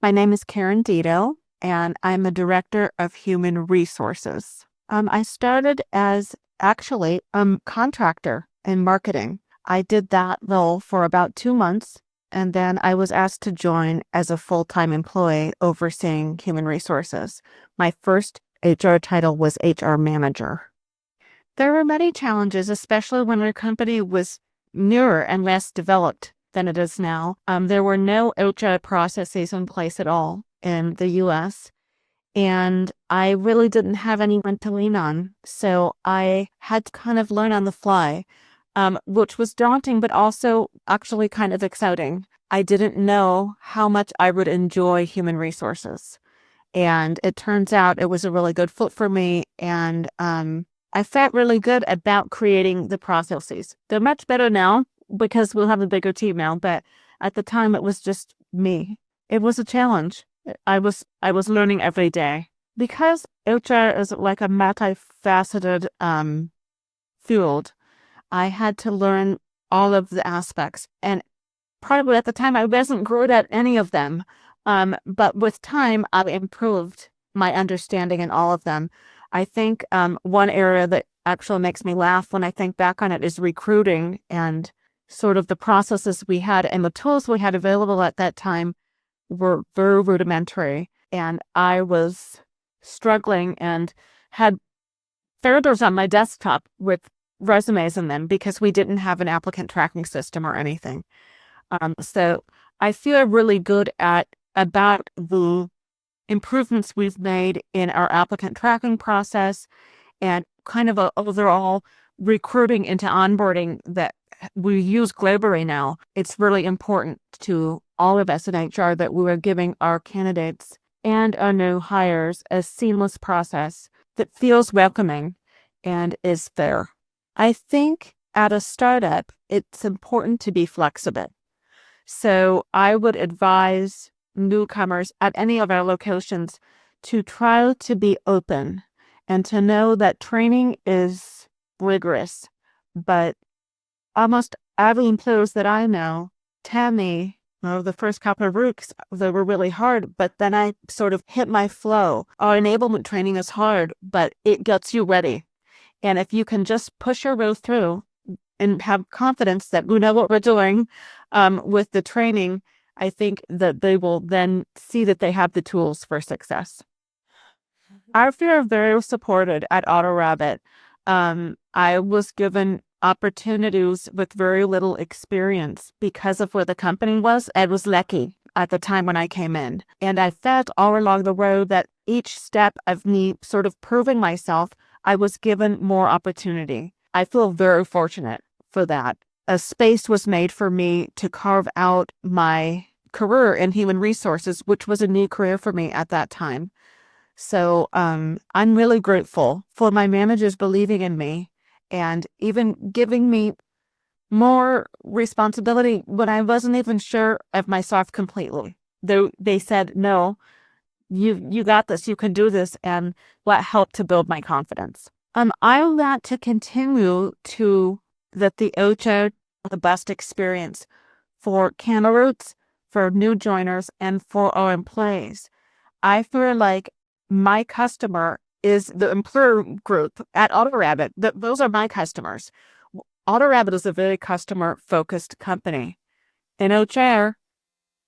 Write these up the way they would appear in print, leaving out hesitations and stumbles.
My name is Karen Dito, and I'm the Director of Human Resources. I started as actually a contractor in marketing. I did that role for about 2 months, and then I was asked to join as a full-time employee overseeing human resources. My first HR title was HR manager. There were many challenges, especially when our company was newer and less developed than it is now. There were no HR processes in place at all in the US, and I really didn't have anyone to lean on. So I had to kind of learn on the fly, which was daunting, but also actually kind of exciting. I didn't know how much I would enjoy human resources. And it turns out it was a really good fit for me. And I felt really good about creating the processes. They're much better now because we'll have a bigger team now. But at the time, it was just me. It was a challenge. I was learning every day because HR is like a multifaceted field. I had to learn all of the aspects, and probably at the time I wasn't good at any of them. But with time, I improved my understanding in all of them. I think one area that actually makes me laugh when I think back on it is recruiting and sort of the processes we had and the tools we had available at that time were very rudimentary. And I was struggling and had folders on my desktop with resumes in them because we didn't have an applicant tracking system or anything. So I feel really good about the improvements we've made in our applicant tracking process and kind of a overall recruiting into onboarding that we use globally now. It's really important to all of us in HR that we are giving our candidates and our new hires a seamless process that feels welcoming and is fair. I think at a startup, it's important to be flexible. So I would advise newcomers at any of our locations to try to be open and to know that training is rigorous. But almost every employers that I know tell me, the first couple of weeks, they were really hard, but then I sort of hit my flow. Our enablement training is hard, but it gets you ready. And if you can just push your way through and have confidence that we know what we're doing with the training, I think that they will then see that they have the tools for success. I feel very supported at AutoRABIT. I was given opportunities with very little experience because of where the company was. I was lucky at the time when I came in. And I felt all along the road that each step of me sort of proving myself, I was given more opportunity. I feel very fortunate for that. A space was made for me to carve out my career in human resources, which was a new career for me at that time. So I'm really grateful for my managers believing in me and even giving me more responsibility when I wasn't even sure of myself completely. They said, no, you got this, you can do this, and what helped to build my confidence. I want to continue to let the OCHA the best experience for candidates, for new joiners, and for our employees. I feel like my customer is the employer group at AutoRABIT. Those are my customers. AutoRABIT is a very customer-focused company. In HR,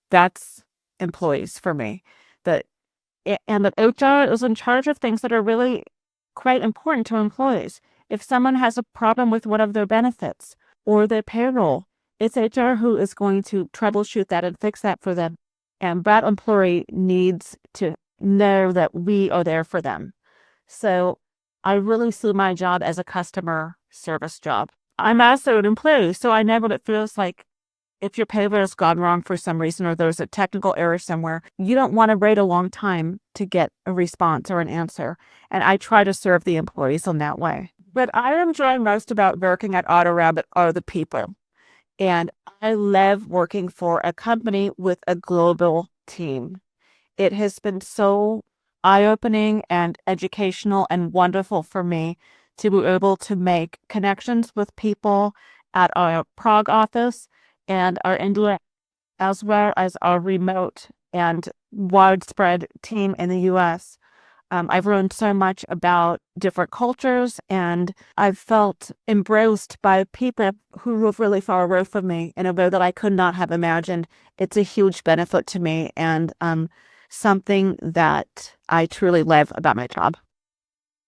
that's employees for me. And the HR is in charge of things that are really quite important to employees. If someone has a problem with one of their benefits or their payroll, it's HR who is going to troubleshoot that and fix that for them. And that employee needs to know that we are there for them. So I really see my job as a customer service job. I'm also an employee, so I know what it feels like if your payroll has gone wrong for some reason or there's a technical error somewhere. You don't want to wait a long time to get a response or an answer. And I try to serve the employees in that way. What I enjoy most about working at AutoRABIT are the people. And I love working for a company with a global team. It has been so eye-opening and educational and wonderful for me to be able to make connections with people at our Prague office and our India, as well as our remote and widespread team in the US. I've learned so much about different cultures, and I've felt embraced by people who live really far away from me in a way that I could not have imagined. It's a huge benefit to me, and something that I truly love about my job.